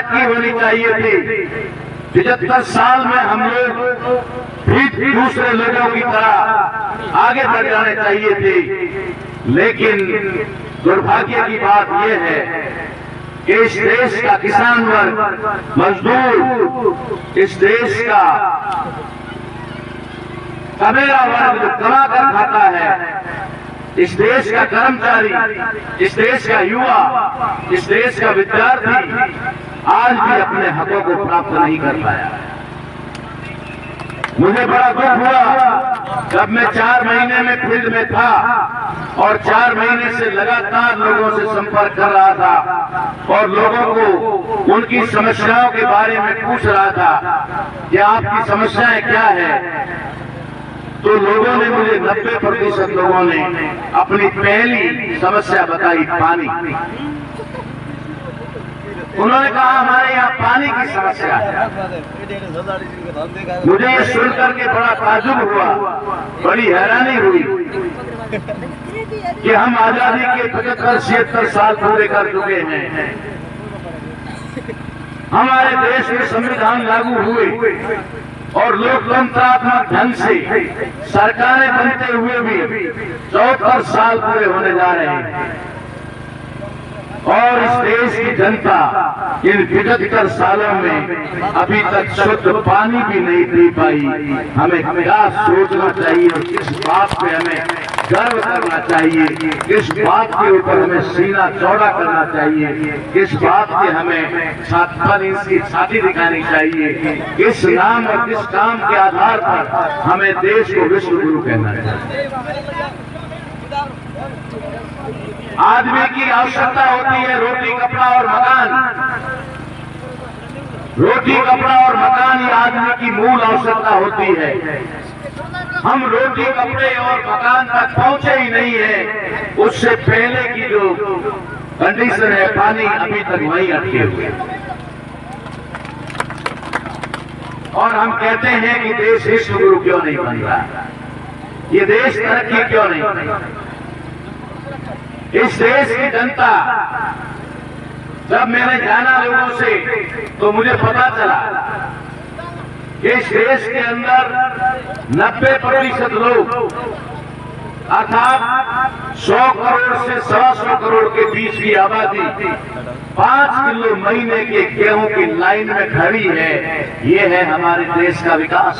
तरक्की होनी चाहिए थी। 75 साल में हम लोग भी दूसरे लोगों की तरह आगे बढ़ जाने चाहिए थे, लेकिन दुर्भाग्य की बात यह है कि इस देश का किसान वर्ग, मजदूर, इस देश का कमेरा वर्ग जो कमा कर खाता है, इस देश का कर्मचारी, इस देश का युवा, इस देश का विद्यार्थी आज भी अपने हकों को प्राप्त नहीं कर पाया। मुझे बड़ा दुख हुआ जब मैं 4 महीने में फील्ड में था और 4 महीने से लगातार लोगों से संपर्क कर रहा था और लोगों को उनकी समस्याओं के बारे में पूछ रहा था कि आपकी समस्याएं क्या है। तो लोगों ने मुझे 90% लोगों ने अपनी पहली समस्या बताई, पानी। उन्होंने कहा हमारे यहाँ पानी की समस्या है। मुझे ये सुनकर के बड़ा ताज्जुब हुआ, बड़ी हैरानी हुई कि हम आजादी के 75-76 साल पूरे कर चुके हैं। हमारे देश में संविधान लागू हुए और लोकतंत्रात्मक ढंग से सरकारें बनते हुए भी 74 साल पूरे होने जा रहे हैं और इस देश की जनता इन 75 सालों में अभी तक शुद्ध पानी भी नहीं दे पाई। हमें क्या सोचना चाहिए और किस बात पे हमें गर्व करना चाहिए, किस बात के ऊपर हमें सीना चौड़ा करना चाहिए, किस बात की हमें 7 इंच की छाती दिखानी चाहिए, किस नाम और किस काम के आधार पर हमें देश को विश्व गुरु कहना चाहिए। आदमी की आवश्यकता होती है रोटी, कपड़ा और मकान। रोटी, कपड़ा और मकान ये आदमी की मूल आवश्यकता होती है। हम रोटी, कपड़े और मकान तक पहुंचे ही नहीं है, उससे पहले की जो कंडीशन है, पानी अभी तक वहीं अटके हुए। और हम कहते हैं कि देश विश्व गुरु क्यों नहीं बन रहा, ये देश तरक्की क्यों नहीं बन रहा। इस देश की जनता, जब मैंने जाना लोगों से तो मुझे पता चला कि इस देश के अंदर 90% लोग अर्थात 100 करोड़ से 125 करोड़ के बीच की आबादी 5 किलो महीने के गेहूं की लाइन में खड़ी है। ये है हमारे देश का विकास,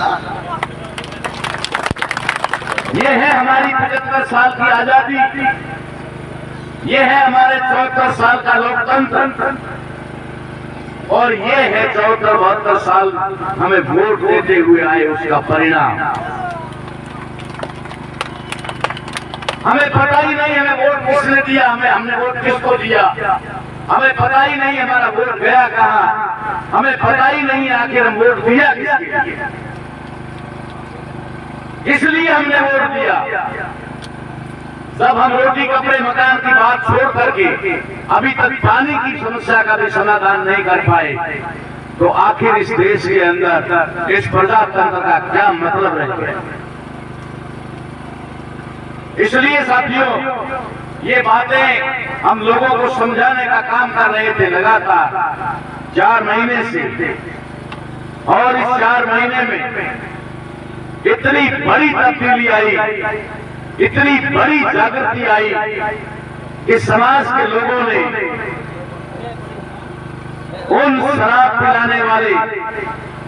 ये है हमारी 75 साल की आजादी, ये है हमारे 74 साल का लोकतंत्र और ये है 74-72 साल हमें वोट देते हुए आए उसका परिणाम। हमें पता ही नहीं हमें वोट किसने दिया, हमने वोट किसको दिया, हमें पता ही नहीं हमारा वोट गया कहाँ, हमें पता ही नहीं आखिर हम वोट दिया किसके लिए, इसलिए हमने वोट दिया। जब हम रोटी, कपड़े, मकान की बात छोड़ करके अभी तक पानी की समस्या का भी समाधान नहीं कर पाए, तो आखिर इस देश के अंदर इस प्रजातंत्र का क्या मतलब रह गया। इसलिए साथियों, ये बातें हम लोगों को समझाने का काम कर रहे थे लगातार 4 महीने से, और इस 4 महीने में इतनी बड़ी तब्दीली आई, इतनी बड़ी जागृति आई कि समाज के लोगों ने उन शराब पिलाने वाले,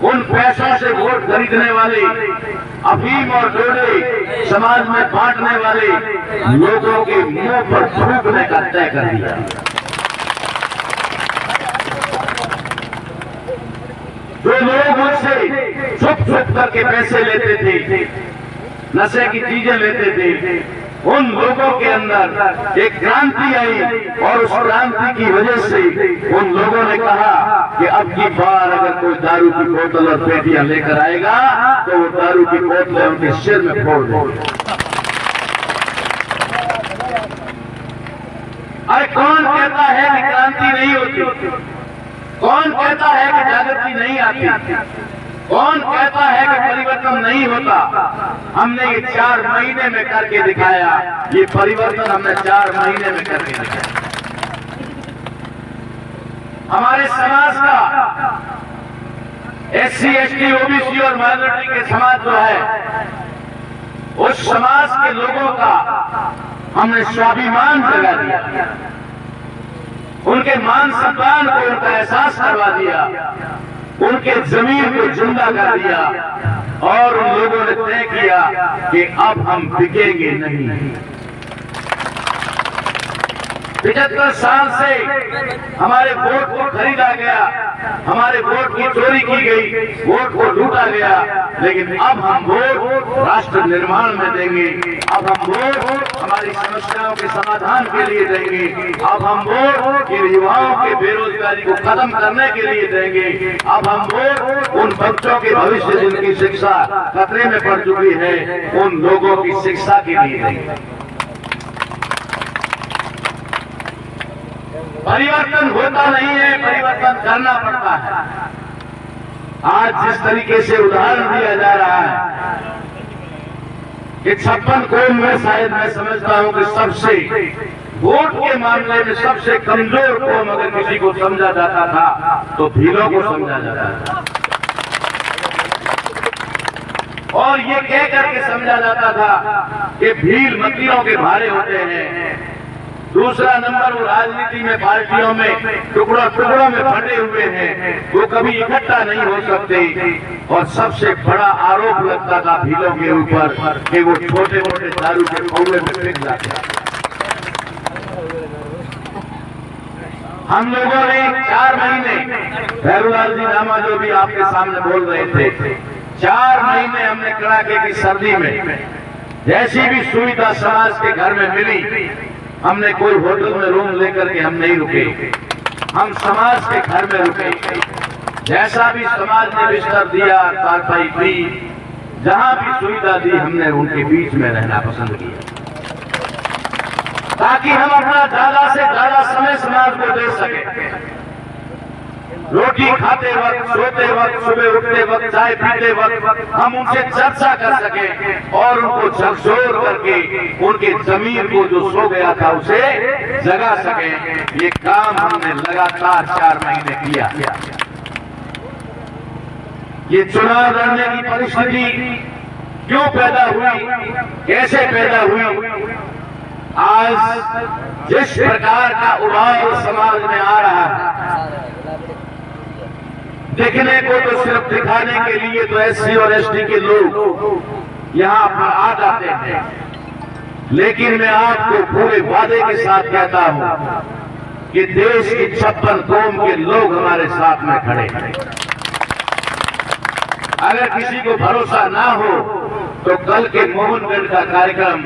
उन पैसों से वोट खरीदने वाले, अफीम और डोडे समाज में बांटने वाले लोगों के मुंह पर थूकने का तय कर दिया। जो लोग उनसे छुप छुप करके पैसे लेते थे, नशे की चीजें लेते थे, उन लोगों के अंदर एक क्रांति आई और उस क्रांति की वजह से उन लोगों ने कहा कि अब की बार अगर कोई दारू की बोतल और पेटियां लेकर आएगा तो वो दारू की बोतलें उनके सिर में फोड़ देंगे। अरे कौन कहता है कि क्रांति नहीं होती, कौन कहता है कि जागृति नहीं आती, कौन कहता है कि परिवर्तन नहीं होता। हमने ये 4 महीने में करके दिखाया, ये परिवर्तन हमने 4 महीने में करके दिखाया। हमारे समाज का SC, ST, OBC और माइनॉरिटी के समाज जो है, उस समाज के लोगों का हमने स्वाभिमान जगा दिया, उनके मान सम्मान को उनका एहसास करवा दिया, उनके जमीन को जिंदा कर दिया और उन लोगों ने तय किया कि अब हम बिकेंगे नहीं। 75 साल से हमारे वोट को खरीदा गया, हमारे वोट की चोरी की गई, वोट को लूटा गया, लेकिन अब हम वोट राष्ट्र निर्माण में देंगे, अब हम वोट हमारी समस्याओं के समाधान के लिए देंगे, अब हम वोट युवाओं के बेरोजगारी को खत्म करने के लिए देंगे, अब हम वोट उन बच्चों के भविष्य जिनकी शिक्षा खतरे में पड़ चुकी है, उन लोगों की शिक्षा के लिए देंगे। परिवर्तन होता नहीं है, परिवर्तन करना पड़ता है। आज जिस तरीके से उदाहरण दिया जा रहा है कि 56 कौम में शायद मैं समझता हूं कि सबसे वोट के मामले में सबसे कमजोर कौम अगर किसी को समझा जाता था तो भीलों को समझा जाता था, और ये कह करके समझा जाता था कि भील मंदिरों के भारे होते हैं। दूसरा नंबर, वो राजनीति में पार्टियों में टुकड़ों टुकड़ों में बंटे हुए हैं, वो कभी इकट्ठा नहीं हो सकते। और सबसे बड़ा आरोप लगता था भीलों के ऊपर कि वो छोटे मोटे दारू के कौवे में बिक जाते। हम लोगों ने 4 महीने, भैरूलाल जी नामा जो भी आपके सामने बोल रहे थे, 4 महीने हमने कड़ाके की सर्दी में जैसी भी सुविधा समाज के घर में मिली, हमने कोई होटल में रूम लेकर के हम नहीं रुके, हम समाज के घर में रुके। जैसा भी समाज ने बिस्तर दिया, चारपाई दी, जहां भी सुविधा दी, हमने उनके बीच में रहना पसंद किया, ताकि हम अपना ज्यादा से ज्यादा समय समाज को दे सके। रोटी खाते वक्त, सोते वक्त, सुबह उठते वक्त, चाय पीते वक्त हम उनसे चर्चा कर सके और उनको झकझोर करके उनके जमीन को जो सो गया था उसे जगा सके। ये काम हमने लगातार 4 महीने किया। ये चुनाव लड़ने की परिस्थिति क्यों पैदा हुई, कैसे पैदा हुई? आज जिस प्रकार का उबाल समाज में आ रहा है, देखने को तो सिर्फ दिखाने के लिए तो SC और ST के लोग यहाँ पर आ जाते हैं, लेकिन मैं आपको पूरे वादे के साथ कहता हूँ कि देश की 56 कौम के लोग हमारे साथ में खड़े हैं। अगर किसी को भरोसा ना हो तो कल के मोहनगढ़ का कार्यक्रम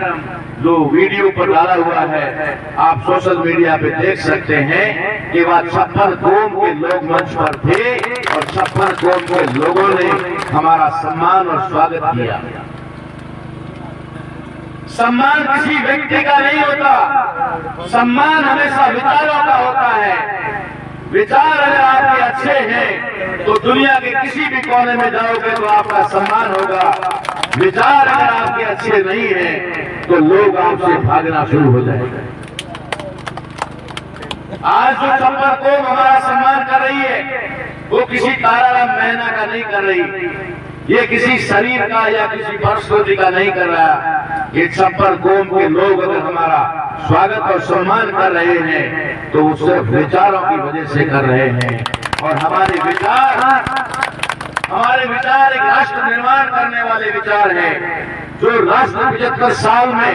जो वीडियो पर डाला हुआ है, आप सोशल मीडिया पे देख सकते हैं कि वह 56 कौम के लोग मंच पर थे और 56 कौम के लोगों ने हमारा सम्मान और स्वागत किया। सम्मान किसी व्यक्ति का नहीं होता, सम्मान हमेशा विचारों का होता है। विचार अगर आपके अच्छे हैं तो दुनिया के किसी भी कोने में जाओगे तो आपका सम्मान होगा। विचार अगर आपके अच्छे नहीं हैं तो लोग आपसे भागना शुरू हो जाएंगे। आज जो 56 कौम हमारा सम्मान कर रही है वो किसी ताराराम मेहना का नहीं कर रही, ये किसी शरीर का या किसी परिस्थिति का नहीं कर रहा। ये 56 कौम के लोग अगर हमारा स्वागत और सम्मान कर रहे हैं तो वो सिर्फ विचारों की वजह से कर रहे हैं। और हमारे विचार एक राष्ट्र निर्माण करने वाले विचार हैं। जो राष्ट्र 75 साल में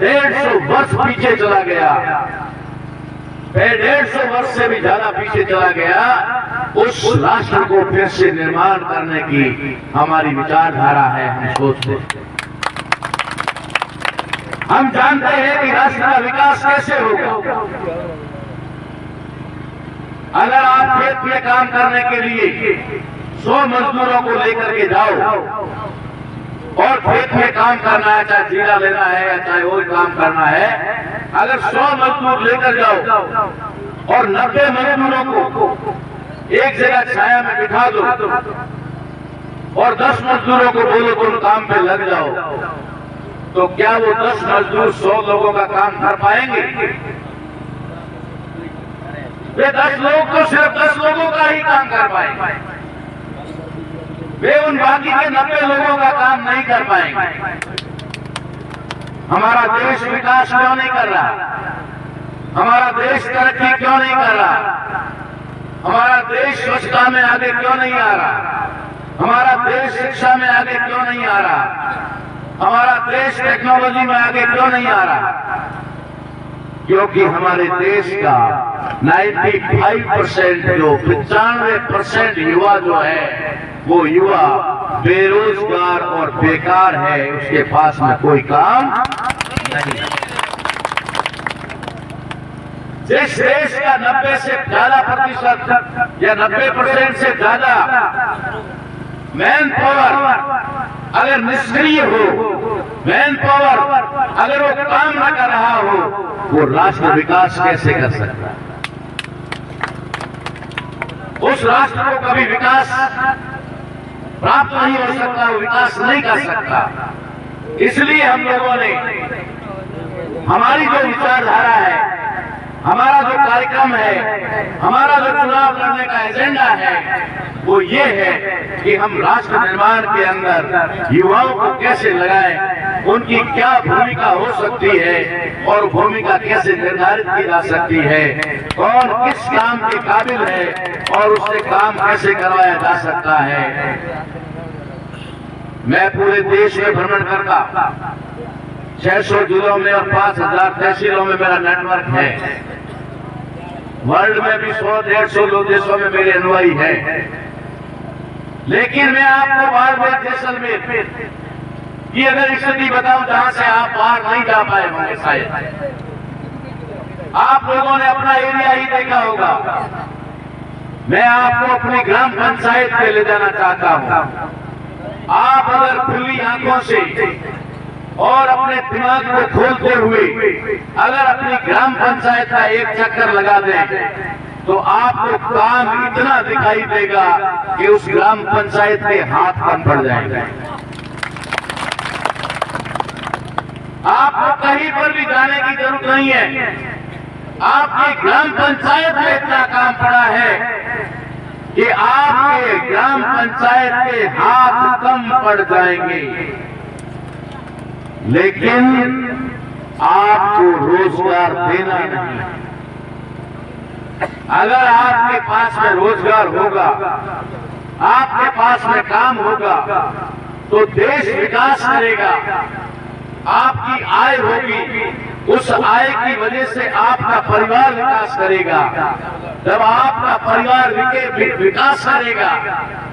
150 वर्ष पीछे चला गया, 150 वर्ष से भी ज्यादा पीछे चला गया, उस राष्ट्र को फिर से निर्माण करने की हमारी विचारधारा है। हम सोचते हैं, हम जानते हैं कि राष्ट्र का विकास कैसे होगा। अगर आप खेत में काम करने के लिए 100 मजदूरों को लेकर के जाओ और खेत में काम करना है, चाहे जीरा लेना है या चाहे और काम करना है, अगर 100 मजदूर लेकर जाओ और 90 मजदूरों को एक जगह छाया में बिठा दो और 10 मजदूरों को बोलो तुम काम पे लग जाओ, तो क्या वो 10 मजदूर 100 लोगों का काम कर पाएंगे? वे 10 लोग तो सिर्फ 10 लोगों का ही काम कर पाएंगे, वे उन बाकी के 90 लोगों का काम नहीं कर पाएंगे। हमारा देश विकास क्यों नहीं कर रहा? हमारा देश तरक्की क्यों नहीं कर रहा? हमारा देश स्वच्छता में आगे क्यों नहीं आ रहा? हमारा देश शिक्षा में आगे क्यों नहीं आ रहा? हमारा देश टेक्नोलॉजी में आगे क्यों नहीं आ रहा? क्योंकि हमारे देश का 95% जो 95% युवा जो है वो युवा बेरोजगार और बेकार है, उसके पास में कोई काम नहीं। जिस देश का 90 से ज्यादा प्रतिशत या 90% से ज्यादा मैन पावर अगर निष्क्रिय हो, मैन पावर अगर वो काम न कर रहा हो, वो राष्ट्र विकास कैसे कर सकता है? उस राष्ट्र को कभी विकास प्राप्त नहीं हो सकता, वो विकास नहीं कर सकता। इसलिए हम लोगों ने हमारी जो विचारधारा है, हमारा जो कार्यक्रम है, हमारा जो चुनाव लड़ने का एजेंडा है, वो ये है कि हम राष्ट्र निर्माण के अंदर युवाओं को कैसे लगाएं, उनकी क्या भूमिका हो सकती है और भूमिका कैसे निर्धारित की जा सकती है, कौन किस काम के काबिल है और उससे काम कैसे करवाया जा सकता है। मैं पूरे देश में भ्रमण करता, 600 जिलों में और 5000 तहसीलों में मेरा नेटवर्क है। वर्ल्ड में भी 100-150 देशों में मेरे अनुयायी हैं। लेकिन मैं आपको बार-बार जैसलमेर की अगर स्थिति बताऊं जहां से आप बाहर नहीं जा पाए होंगे, शायद आप लोगों ने अपना एरिया ही देखा होगा। मैं आपको अपनी ग्राम पंचायत पे ले जाना चाहता हूं। आप अगर खुली आंखों से और अपने दिमाग को खोलते हुए अगर अपनी ग्राम पंचायत का एक चक्कर लगा दें तो आपको काम इतना दिखाई देगा कि उस ग्राम पंचायत के हाथ कम पड़ जाएंगे। आपको कहीं पर भी जाने की जरूरत नहीं है, आपकी ग्राम पंचायत में इतना काम पड़ा है कि आपके ग्राम पंचायत के हाथ कम पड़ जाएंगे। लेकिन आपको रोजगार देना नहीं। अगर आपके पास में रोजगार होगा, आपके पास में काम होगा, तो देश विकास करेगा, आपकी आय होगी, उस आय की वजह से आपका परिवार विकास करेगा। जब आपका परिवार विकास करेगा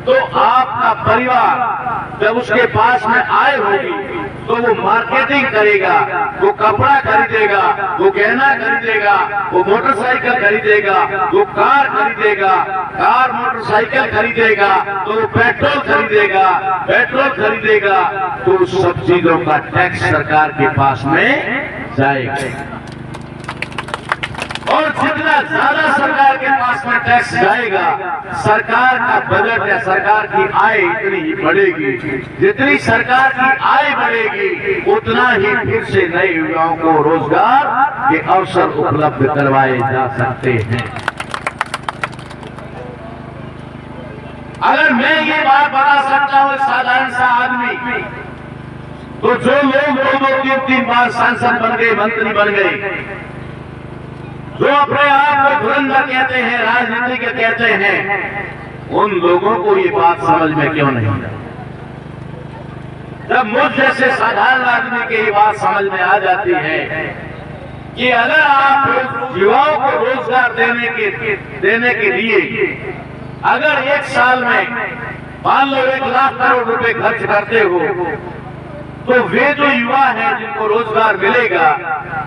तो आपका परिवार जब उसके पास में आय होगी तो वो मार्केटिंग करेगा, वो कपड़ा खरीदेगा, वो गहना खरीदेगा, वो मोटरसाइकिल खरीदेगा, वो कार खरीदेगा, कार मोटरसाइकिल खरीदेगा, तो वो पेट्रोल खरीदेगा, पेट्रोल खरीदेगा तो उस सब चीजों का टैक्स सरकार के पास में जाएगा। और जितना ज्यादा सरकार के पास में टैक्स जाएगा, सरकार का बजट या सरकार की आय इतनी ही बढ़ेगी। जितनी सरकार की आय बढ़ेगी उतना ही फिर से नए युवाओं को रोजगार के अवसर उपलब्ध करवाए जा सकते हैं। अगर मैं ये बात बता सकता हूँ साधारण सा आदमी, तो जो लोग 2-2-3 बार सांसद बन गए, मंत्री बन गए, जो अपने आप को धुरंधर कहते हैं, राजनीतिज्ञ कहते हैं, उन लोगों को ये बात समझ में क्यों नहीं आई? जब मुझ जैसे साधारण आदमी की ये बात समझ में आ जाती है कि अगर आप युवाओं को रोजगार देने के लिए अगर एक साल में मान लो 1 लाख करोड़ रुपए खर्च करते हो, तो वे जो युवा हैं जिनको रोजगार मिलेगा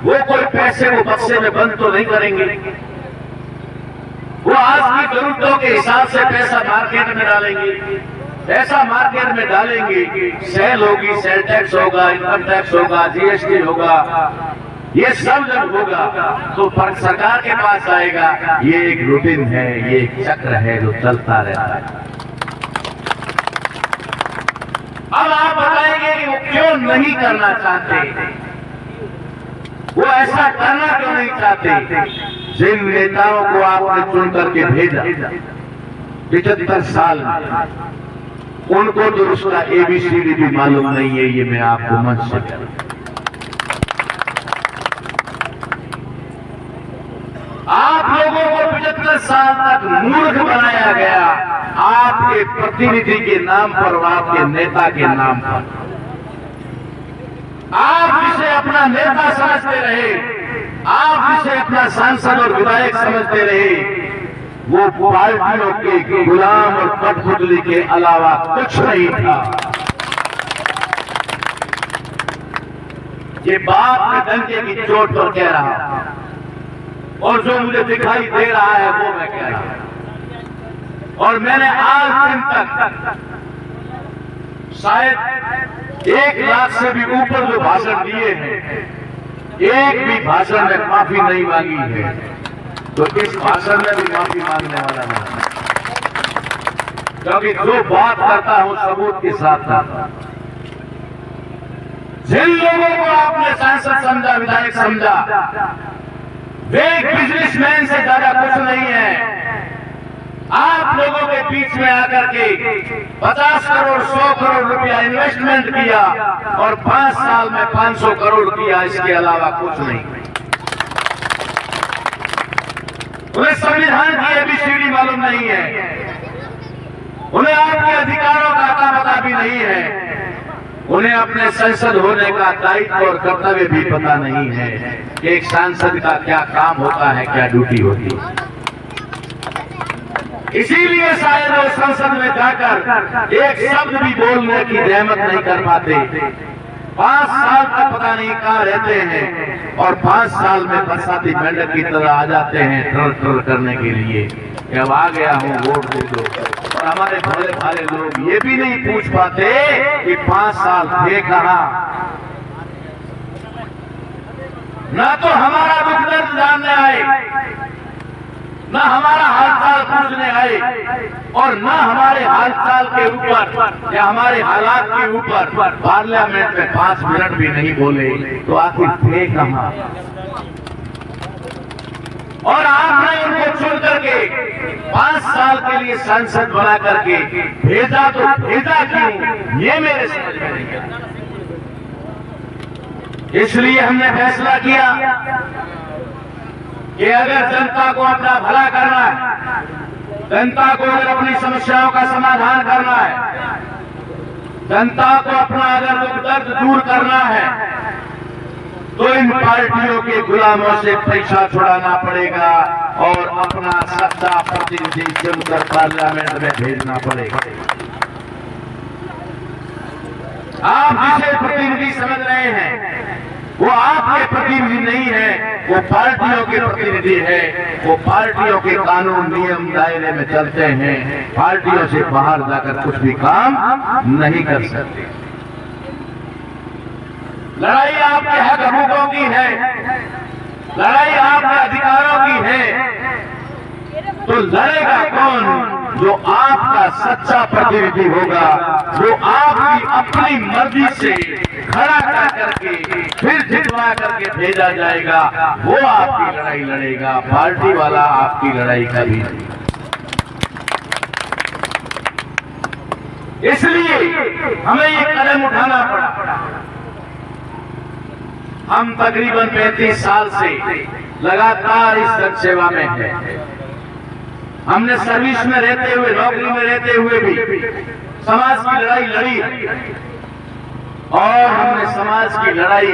वो कोई पैसे वो बक्से में बंद तो नहीं करेंगे। वो आज की जरूरतों के हिसाब से पैसा मार्केट में डालेंगे, पैसा मार्केट में डालेंगे, सेल होगी, सेल टैक्स होगा, इनकम टैक्स होगा, जीएसटी होगा, ये सब जब होगा तो सरकार के पास आएगा। ये एक रूटीन है, ये एक चक्र है जो चलता रहता है। अब आप बताएंगे कि वो क्यों नहीं करना चाहते, वो ऐसा करना क्यों नहीं चाहते? जिन नेताओं को आपने चुन करके भेजा 75 साल में, उनको तो उसका ABCD भी मालूम नहीं है। ये मैं आपको मंच से कह रहा हूं। आप लोगों को 75 साल तक मूर्ख बनाया गया, आपके प्रतिनिधि के नाम पर और आपके नेता के नाम पर। आप जिसे अपना नेता समझते रहे, आप जिसे अपना सांसद और विधायक समझते रहे, वो पार्टियों के गुलाम और कठपुतली के अलावा कुछ नहीं था। ये बात मैं डंके की चोट पर कह रहा हूं और जो मुझे दिखाई दे रहा है वो मैं कह रहा हूं। और मैंने आज दिन तक शायद 1 लाख से भी ऊपर जो भाषण दिए हैं, एक भी भाषण में माफी नहीं मांगी है। तो इस भाषण में भी माफी मांगने वाला नहीं, क्योंकि जो बात करता हूं सबूत के साथ करता। जिन लोगों को आपने सांसद समझा, विधायक समझा, वे बिजनेसमैन से ज्यादा कुछ नहीं है। आप लोगों के बीच में आकर के 50 करोड़ 100 करोड़ रुपया इन्वेस्टमेंट किया और 5 साल में 500 करोड़ किया, इसके अलावा कुछ नहीं। उन्हें संविधान की ABCD मालूम नहीं है, उन्हें आपके अधिकारों का अता पता भी नहीं है, उन्हें अपने संसद होने का दायित्व और कर्तव्य भी पता नहीं है कि एक सांसद का क्या काम होता है, क्या ड्यूटी होती है। इसीलिए शायद वो संसद में जाकर एक शब्द भी बोलने की जहमत नहीं कर पाते। 5 साल तक पता नहीं कहाँ रहते हैं और 5 साल में बरसाती मेंढक की तरह आ जाते हैं ट्र ट्र करने के लिए कि अब आ गया हूँ, वोट दे दो। और हमारे भले भाले लोग ये भी नहीं पूछ पाते कि 5 साल थे कहाँ। ना तो हमारा दुख दर्द जानने आए, ना हमारा हालचाल पूछने आए, और ना हमारे हालचाल के ऊपर या हमारे हालात के ऊपर पार्लियामेंट में 5 मिनट भी नहीं बोले। तो आखिर थे कहां? और आपने उनको चुन करके 5 साल के लिए सांसद बना करके भेजा, तो भेजा क्यों, ये मेरे समझ में नहीं आता। इसलिए हमने फैसला किया कि अगर जनता को अपना भला करना है, जनता को अगर अपनी समस्याओं का समाधान करना है, जनता को अपना अगर दुख दर्द दूर करना है, तो इन पार्टियों के गुलामों से पैसा छुड़ाना पड़ेगा और अपना सच्चा प्रतिनिधि चुनकर पार्लियामेंट में भेजना पड़ेगा। आप जिसे प्रतिनिधि समझ रहे हैं वो आपके प्रतिनिधि नहीं है, वो पार्टियों के प्रतिनिधि है। वो पार्टियों के कानून नियम दायरे में चलते हैं, पार्टियों से बाहर जाकर कुछ भी काम नहीं कर सकते। लड़ाई आपके हक हकूकों की है, लड़ाई आपके अधिकारों की है। तो लड़ेगा कौन? जो आपका सच्चा प्रतिनिधि होगा, जो आपकी अपनी मर्जी से खड़ा कर करके फिर जितवा करके भेजा जाएगा, वो आपकी लड़ाई लड़ेगा। पार्टी वाला आपकी लड़ाई कभी नहीं। इसलिए हमें ये कदम उठाना पड़ा। हम तकरीबन 35 साल से लगातार इस जन सेवा में हैं। हमने सर्विस में रहते हुए, नौकरी में रहते हुए भी समाज की लड़ाई लड़ी, और हमने समाज की लड़ाई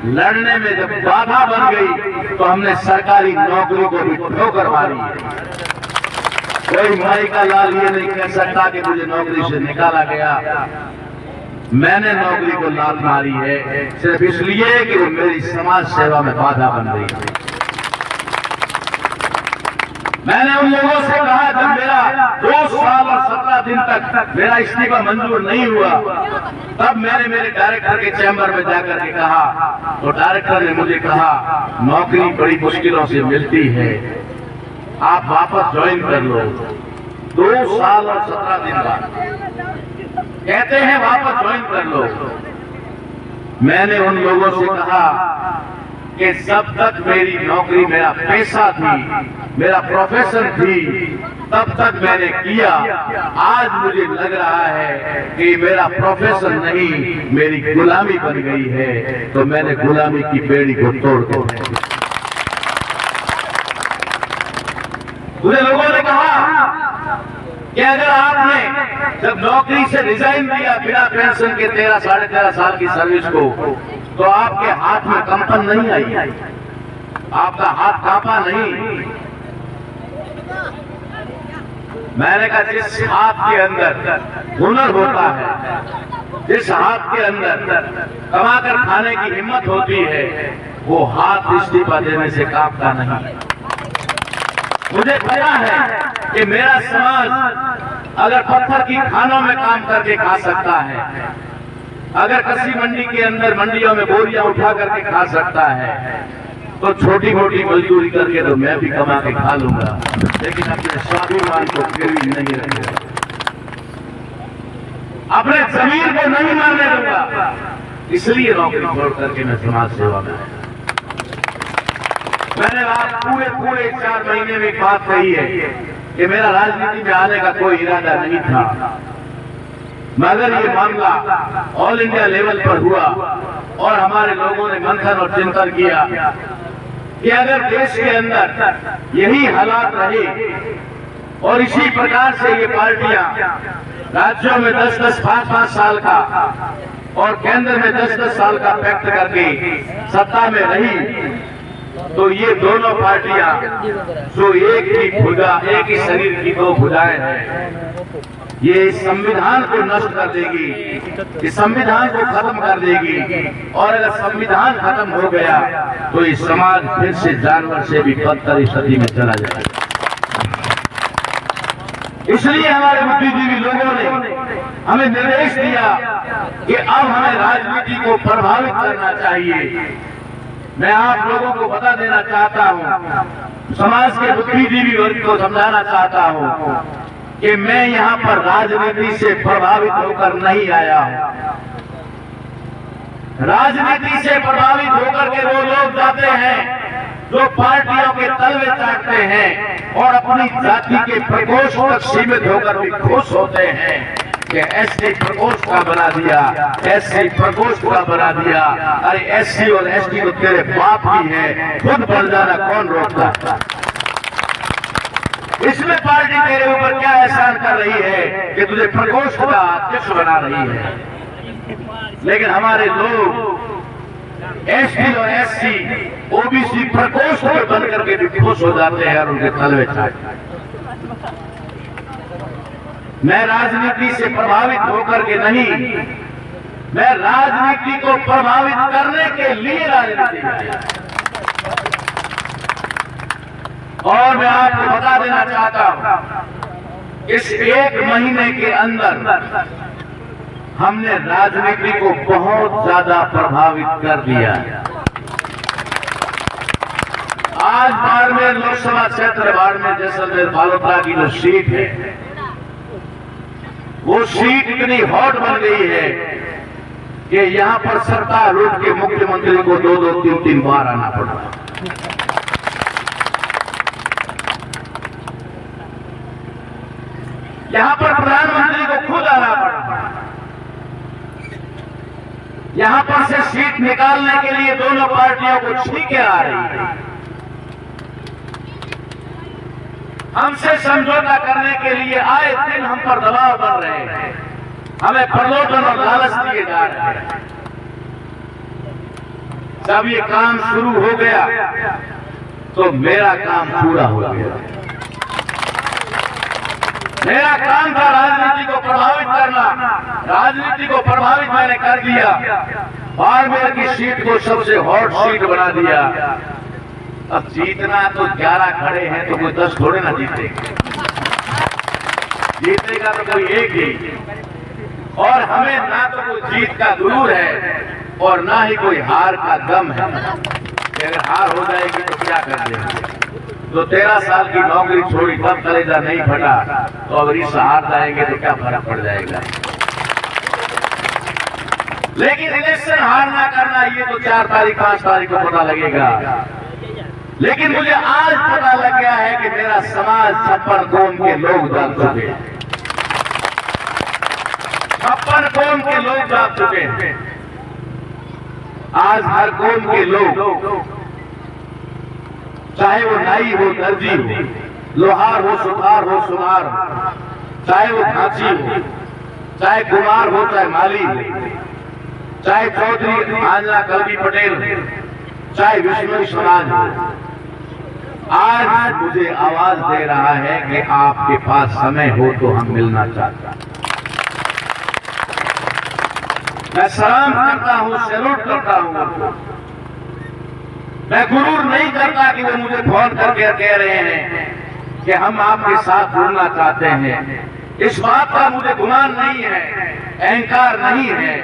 लड़ने में जब बाधा बन गई तो हमने सरकारी नौकरी को भी ठोकर मारी है। कोई माई का लाल ये नहीं कह सकता कि मुझे नौकरी से निकाला गया। मैंने नौकरी को लात मारी है सिर्फ इसलिए कि वो मेरी समाज सेवा में बाधा बन रही है। मैंने उन लोगों से कहा, जब मेरा 2 साल और 17 दिन तक मेरा इस्तीफा मंजूर नहीं हुआ, तब मैंने मेरे डायरेक्टर के चैम्बर में जाकर के कहा, तो डायरेक्टर ने मुझे कहा नौकरी बड़ी मुश्किलों से मिलती है, आप वापस ज्वाइन कर लो। 2 साल और 17 दिन बाद कहते हैं वापस ज्वाइन कर लो। मैंने उन लोगों से कहा कि जब तक मेरी नौकरी मेरा पेशा थी, मेरा प्रोफेशन थी, तब तक मैंने किया। आज मुझे लग रहा है कि मेरा प्रोफेशन नहीं, मेरी गुलामी बन गई है, तो मैंने गुलामी की बेड़ी को तोड़ दिया। मुझे लोगों ने कहा कि अगर आपने जब नौकरी से रिजाइन दिया बिना पेंशन के 13 साढ़े 13 साल की सर्विस को, तो आपके हाथ में कंपन नहीं आई, आपका हाथ कांपा नहीं। मैंने कहा जिस हाथ के अंदर हुनर होता है, जिस हाथ के अंदर कमाकर खाने की हिम्मत होती है, वो हाथ इस्तीफा देने से कांपता नहीं। मुझे पता है कि मेरा समाज अगर पत्थर की खानों में काम करके खा सकता है, अगर कृषि मंडी के अंदर मंडियों में बोरियां उठा करके खा सकता है, तो छोटी मोटी मजदूरी करके तो मैं भी कमा के खा लूंगा, लेकिन अपने स्वाभिमान को गिरवी नहीं रखूंगा, अपने जमीन को नहीं मारने दूंगा। इसलिए नौकरी छोड़ करके मैं समाज सेवा में आया। मैंने आज पूरे 4 महीने में एक बात कही है कि मेरा राजनीति में आने का कोई इरादा नहीं था, मगर ये मामला ऑल इंडिया लेवल पर हुआ और हमारे लोगों ने मंथन और चिंतन किया कि अगर देश के अंदर यही हालात रहे और इसी प्रकार से ये पार्टियां राज्यों में 10-10, 5-5 साल का और केंद्र में 10-10 साल का पैक्ट करके सत्ता में रही, तो ये दोनों पार्टियां जो एक ही भुजा, एक ही शरीर की दो भुजाएं हैं, ये इस संविधान को नष्ट कर देगी, इस संविधान को खत्म कर देगी। और अगर संविधान खत्म हो गया तो ये समाज फिर से जानवर से भी बदतर स्थिति में चला जाएगा। इसलिए हमारे बुद्धिजीवी लोगों ने हमें निर्देश दिया कि अब हमें राजनीति को प्रभावित करना चाहिए। मैं आप लोगों को बता देना चाहता हूं, समाज के बुद्धिजीवी वर्ग को समझाना चाहता हूं कि मैं यहां पर राजनीति से प्रभावित होकर नहीं आया हूं। राजनीति से प्रभावित होकर के वो लोग जाते हैं जो पार्टियों के तलवे चाटते हैं और अपनी जाति के प्रकोष्ठ तक सीमित होकर भी खुश होते हैं कि एससी प्रकोष्ठ का बना दिया, एससी प्रकोष्ठ का बना दिया। अरे एससी और एसटी तो तेरे बाप ही है, खुद बढ़ जाना कौन रोकता? इसमें पार्टी तेरे ऊपर क्या एहसान कर रही है कि तुझे प्रकोष्ठ का अध्यक्ष बना रही है। लेकिन हमारे लोग एसटी और एससी ओबीसी प्रकोष्ठ में बन करके भी खुश हो जाते हैं और उनके तलवे चाटते हैं। मैं राजनीति से प्रभावित होकर के नहीं, मैं राजनीति को प्रभावित करने के लिए राजनीति में आया। और मैं आपको बता देना चाहता हूं, इस 1 महीने के अंदर हमने राजनीति को बहुत ज्यादा प्रभावित कर दिया। आज बाड़मेर लोकसभा क्षेत्र, बाड़मेर जैसलमेर बालोतरा की जो सीट है, वो सीट इतनी हॉट बन गई है कि यहां पर सत्ता लूट के मुख्यमंत्री को 2-2, 3-3 बार आना पड़ रहा है। यहां पर प्रधानमंत्री को खुद आना पड़ रहा है। यहां पर से सीट निकालने के लिए दोनों पार्टियों को छींके आ रही है। हमसे समझौता करने के लिए आए दिन हम पर दबाव बन रहे हैं, हमें प्रलोभन और लालच दिए जा रहे हैं। जब ये काम शुरू हो गया तो मेरा काम पूरा हो गया। मेरा काम था राजनीति को प्रभावित करना, राजनीति को प्रभावित मैंने कर दिया। बाड़मेर की सीट को सबसे हॉट सीट बना दिया। अब जीतना तो 11 खड़े हैं तो कोई 10 थोड़े ना जीतेगा, जीतेगा तो कोई एक ही। और हमें ना तो कोई जीत का गुरूर है और ना ही कोई हार का गम है कि अगर हार हो जाएगी तो क्या कर देंगे। तो 13 साल की नौकरी छोड़ी तब कलेजा नहीं फटा, तो अगर इस हार जाएंगे तो क्या फर्क पड़ जाएगा। लेकिन इलेक्शन हारना करना ये तो 4 तारीख 5 तारीख को पता लगेगा। लेकिन मुझे आज पता लग गया है कि मेरा समाज 56 कौम के लोग जाग चुके हैं, 56 कौम के लोग जाग चुके हैं। आज हर कौम के लोग, चाहे वो नाई हो, दर्जी हो, लोहार हो, सुथार हो, सुनार हो, चाहे वो घांची हो, चाहे कुमार हो, चाहे माली हो, चाहे चौधरी आंजना कलवी पटेल हो, चाहे विश्व समाज हो, आज मुझे आवाज दे रहा है कि आपके पास समय हो तो हम मिलना चाहते हैं। मैं सलाम करता हूं, सैल्यूट करता हूं। मैं गुरूर नहीं करता कि वो मुझे फोन करके कह रहे हैं कि हम आपके साथ जुड़ना चाहते हैं। इस बात का मुझे गुमान नहीं है, अहंकार नहीं है।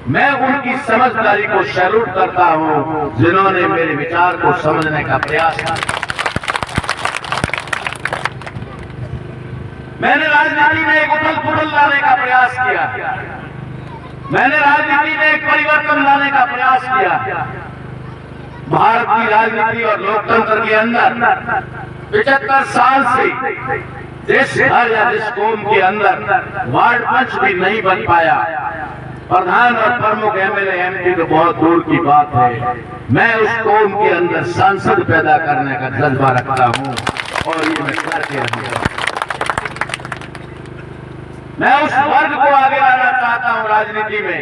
मैं उनकी समझदारी को सैल्यूट करता हूं जिन्होंने मेरे विचार को समझने का प्रयास किया। मैंने राजनीति में एक उथल पुथल लाने का प्रयास किया, मैंने राजनीति में एक परिवर्तन लाने का प्रयास किया। भारत की राजनीति और लोकतंत्र के अंदर 75 साल से जिस घर या जिस कौम के अंदर वार्ड पंच भी नहीं बन पाया, प्रधान और प्रमुख एमएलए एमपी तो बहुत दूर की बात है, मैं उस कौम के अंदर सांसद पैदा करने का जज्बा रखता हूं और ये मैं करके रहूंगा। मैं उस वर्ग को आगे लाना चाहता हूं राजनीति में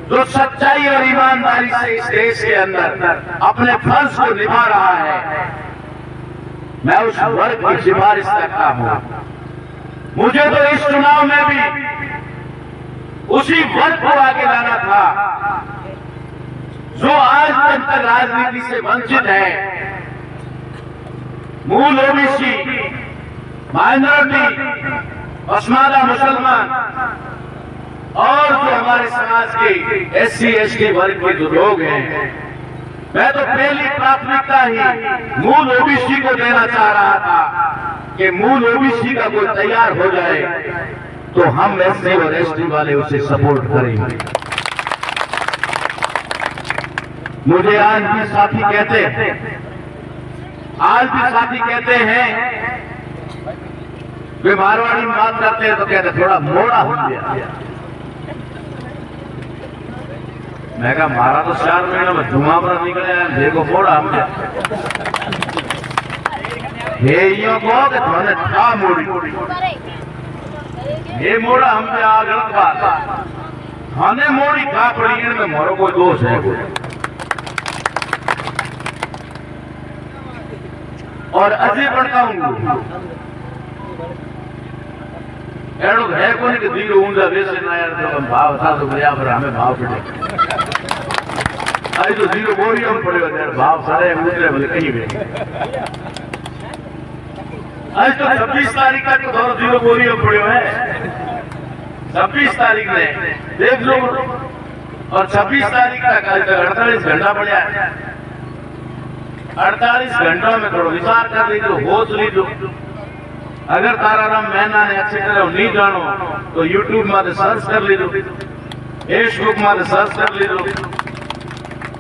जो सच्चाई और ईमानदारी से इस देश के अंदर अपने फर्ज को निभा रहा है। मैं उस वर्ग की सिफारिश करता हूं। मुझे तो इस चुनाव में भी उसी वर्ग को आगे लाना था जो आज तक राजनीति से वंचित है। मूल ओबीसी, माइनॉरिटी, पसमानदा मुसलमान और जो हमारे समाज के एससी एसटी वर्ग के जो लोग हैं, मैं तो पहली प्राथमिकता ही मूल ओबीसी को देना चाह रहा था कि मूल ओबीसी का कोई तैयार हो जाए तो हम एससी और एसटी वाले उसे सपोर्ट करेंगे। मुझे आज भी साथी कहते हैं वे मारवाड़ी में बात करते हैं तो कहते थोड़ा मोड़ा हो गया। मैं कहा मारा तो 4 महीने में धुआं पर निकले, देखो मोड़ा हम गया को थोड़े था मोड़ी ये मोड़ा हम पे आ गलत बात थाने मोड़ी था पड़ी में मोरो कोई दोष है कोई। और अजय भड़काऊंगा एड़ो है को नहीं कि धीरे ऊंचा वैसे ना यार तो भाव था तो भैया पर हमें भाव पड़े आज तो जीरो बोरी हम पड़े यार भाव सारे ऊंचे बोले कहीं भी आज तो 26 तारीख का तो थोड़ा जीरो बोरी हम पड़े है 26 तारीख ने देख लो। और 26 तारीख तक आज तक 48 घंटा पड़ा है। 48 घंटों में थोड़ा विचार कर लीजिए, होश लीजिए। अगर ताराराम मैना ने अच्छी तरह नहीं जानो तो यूट्यूब में सर्च कर लीजिए, फेसबुक में सर्च कर लीजिए।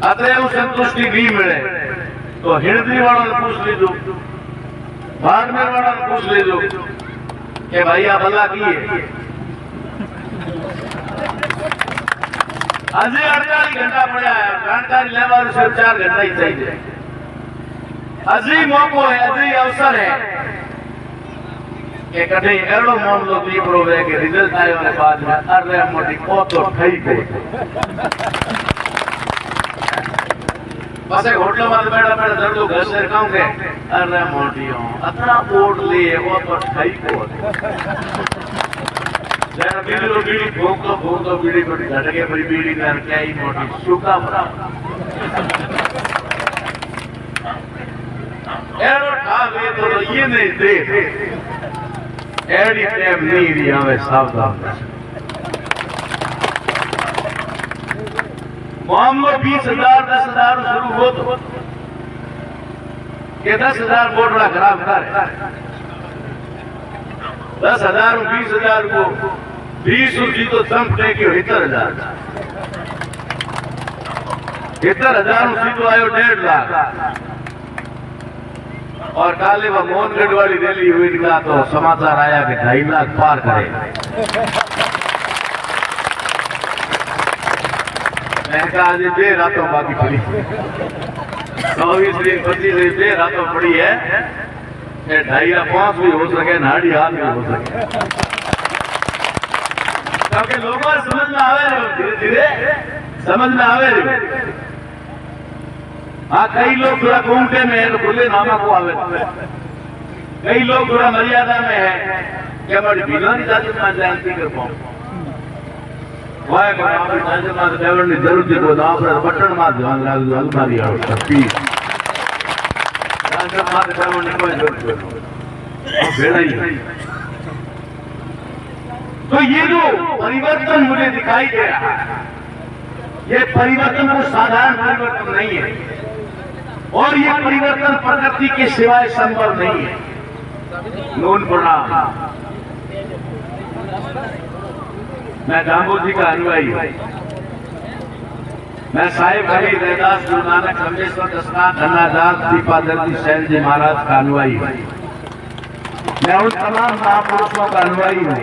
अतएव संतुष्टि नहीं मिले तो हिरदी वालों ने पूछ लीजिए, बाड़मेर वालों ने पूछ लीजिए कि भाई आप अल्लाह की है। अजय 48 घंटा पड़ा है, जानकारी लेवा सिर्फ 4 घंटा ही चाहिए। अजय मौको है, अजय अवसर है कि कहीं एड़ो मामलो नहीं पड़ो है कि रिजल्ट आए वाले बाद में अरे मोटी को तो ठई को बस एक होटल में बैठा बैठा दर्दो घर से कहूंगे अरे मोटियों अतना वोट लिए वो तो ठई को जरा बीड़ी भूख तो बीड़ी को झटके भरी बीड़ी कर क्या ही मोटी सूखा भरा एड़ो ठावे तो ये नहीं दे एडी टाइम नहीं रही हमें सावधान। मामलो 20,000 10,000 शुरू हो तो ये 10,000 वोट बड़ा खराब कर 10,000 20,000 को 20 उसकी तो चंपने की 70,000 उसकी तो आयो 1.5 लाख और काले व मोहनगढ़ वाली रैली हुई का तो समाचार आया कि 2.5 लाख पार करे। मैं कहा आज देर रातों बाकी पड़ी 24 दिन 25 दिन देर रातों पड़ी है 2.5 या 5 भी हो सके नाड़ी हाथ भी हो सके क्योंकि लोगों समझ में आवे धीरे धीरे समझ में आवे। हाँ कई लोग थोड़ा घूमते में है तो खुले नामा को आवे, कई लोग थोड़ा मर्यादा में है कि हमारी बिना जाति में जानती कर पाऊं वाय को आप जाति में ड्राइवर ने जरूर देखो ना पर बटन मार ध्यान लागू अलमारी आओ तपी जाति में ड्राइवर ने कोई जरूरत नहीं बेड़ा ही। तो ये जो परिवर्तन मुझे दिखाई दे रहा है ये परिवर्तन को साधारण परिवर्तन नहीं है और ये परिवर्तन प्रकृति के सिवाय संभव नहीं है। नून प्रणाम। मैं दामोद जी का अनुयायी हूं। मैं साहिब अली रैदास गुरु नानक रमेश्वर दसनाथ धन्नादास दीपादर्जी सैन जी महाराज का अनुयायी हूं। मैं उन तमाम महापुरुषों का अनुयायी हूं।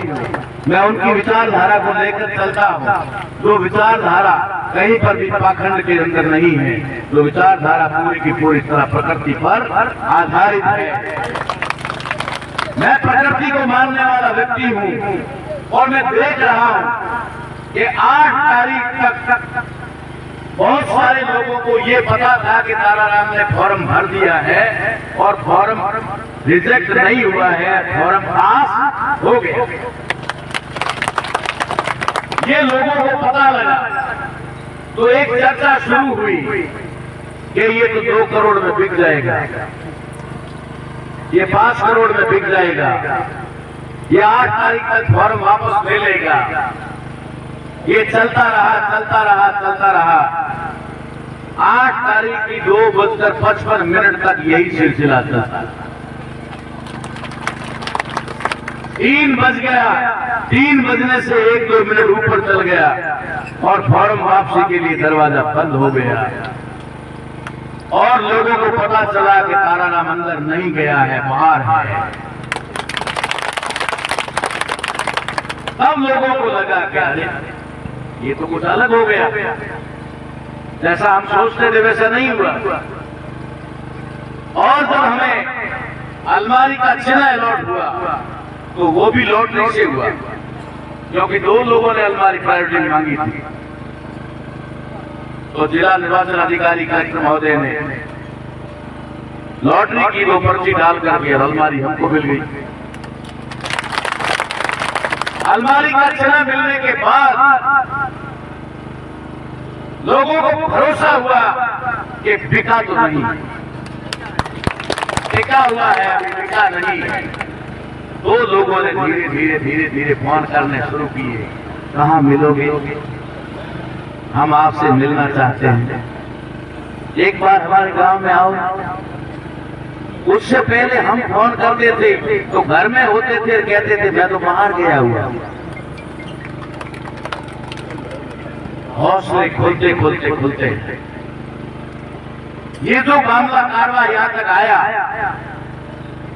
मैं उनकी विचारधारा को लेकर चलता हूं जो विचारधारा कहीं पर भी पाखंड के अंदर नहीं है, जो विचारधारा पूरी की पूरी तरह प्रकृति पर आधारित है। मैं प्रकृति को मानने वाला व्यक्ति हूं और मैं देख रहा हूं कि 8 तारीख तक बहुत सारे लोगों को ये पता था कि ताराराम ने फॉर्म भर दिया है और फॉर्म रिजेक्ट नहीं हुआ है, फॉर्म पास हो गया। ये लोगों को पता लगा तो एक चर्चा शुरू हुई कि ये तो 2 करोड़ में बिक जाएगा, ये 5 करोड़ में बिक जाएगा, ये 8 तारीख तक फॉर्म वापस ले लेगा। ये चलता रहा 8 तारीख की 2:55 तक यही सिलसिला चलता। 3 बज गया, 3 बजने से 1-2 मिनट ऊपर चल गया और फॉर्म वापसी के लिए दरवाजा बंद हो गया और लोगों को पता चला कि ताराराम अंदर नहीं गया है, बाहर है। तब लोगों को लगा कि अरे ये तो कुछ अलग हो गया, जैसा हम सोचते थे वैसा नहीं हुआ। और जब हमें अलमारी का चिन्ह अलॉट हुआ तो वो भी लॉटरी से हुआ क्योंकि 2 लोगों ने अलमारी प्रायोरिटी मांगी थी। तो जिला निर्वाचन अधिकारी कलेक्टर महोदय ने लॉटरी की वो पर्ची डाल करके अलमारी हमको मिल गई। अलमारी का चिन्ह मिलने के बाद लोगों को भरोसा हुआ कि बिका तो नहीं, बिका हुआ है, बिका नहीं। 2 लोगों ने धीरे फोन करने शुरू किए, कहाँ मिलोगे, हम आपसे मिलना चाहते हैं, एक बार हमारे गांव में आओ। उससे पहले हम फोन करते थे तो घर में होते थे, कहते थे मैं तो बाहर गया हुआ। हौसले खुलते ये जो मामला कारवा यहाँ तक आया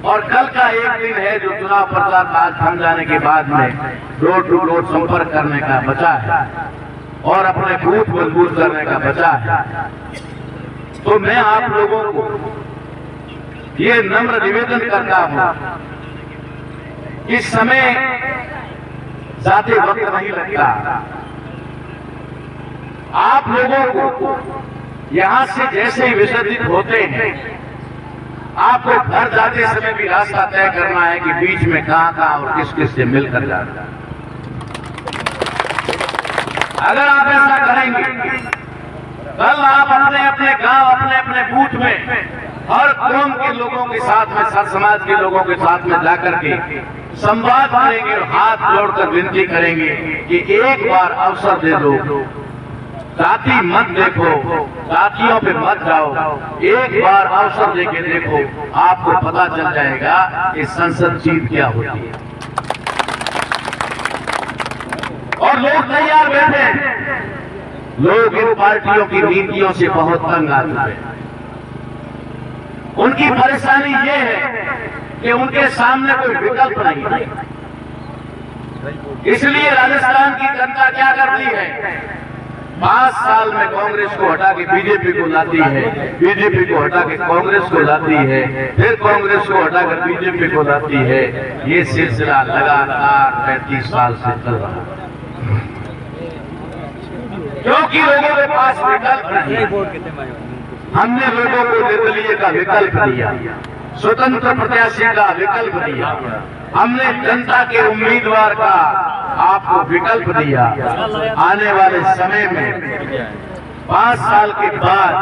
और कल का एक दिन है जो चुनाव प्रचार आज थम जाने के बाद में डोर टू डोर संपर्क करने का बचा है और अपने बूथ मजबूत करने का बचा है। तो मैं आप लोगों को ये नम्र निवेदन करता हूं, इस समय ज्यादा वक्त नहीं लगता। आप लोगों को यहां से जैसे ही विसर्जित होते हैं आपको घर जाते समय भी रास्ता तय करना है कि बीच में कहां और किस से मिलकर जाना। अगर आप ऐसा करेंगे कल आप अपने गांव अपने बूथ में हर कौम के लोगों के साथ में, सर समाज के लोगों के साथ में जाकर के संवाद करेंगे और हाथ जोड़कर विनती करेंगे कि एक बार अवसर दे दो, जाति मत देखो, जातियों पे मत जाओ, एक बार अवसर देके देखो, आपको पता चल जाएगा कि संसद चीज क्या होती है। और लोग तैयार बैठे हैं। लोग इन पार्टियों की नीतियों से बहुत तंग आ चुके हैं। उनकी परेशानी ये है कि उनके सामने कोई विकल्प नहीं है। इसलिए राजस्थान की जनता क्या करती है, 5 साल में कांग्रेस को हटा के बीजेपी को लाती है, बीजेपी को हटा के कांग्रेस को लाती है, फिर कांग्रेस को हटाकर बीजेपी को लाती है। ये सिलसिला लगातार 35 साल से चल रहा है, क्योंकि लोगों के पास विकल्प नहीं। हमने लोगों को निर्दलीय का विकल्प दिया, स्वतंत्र प्रत्याशी का विकल्प दिया, हमने जनता के उम्मीदवार का आपको विकल्प दिया। आने वाले समय में 5 साल के बाद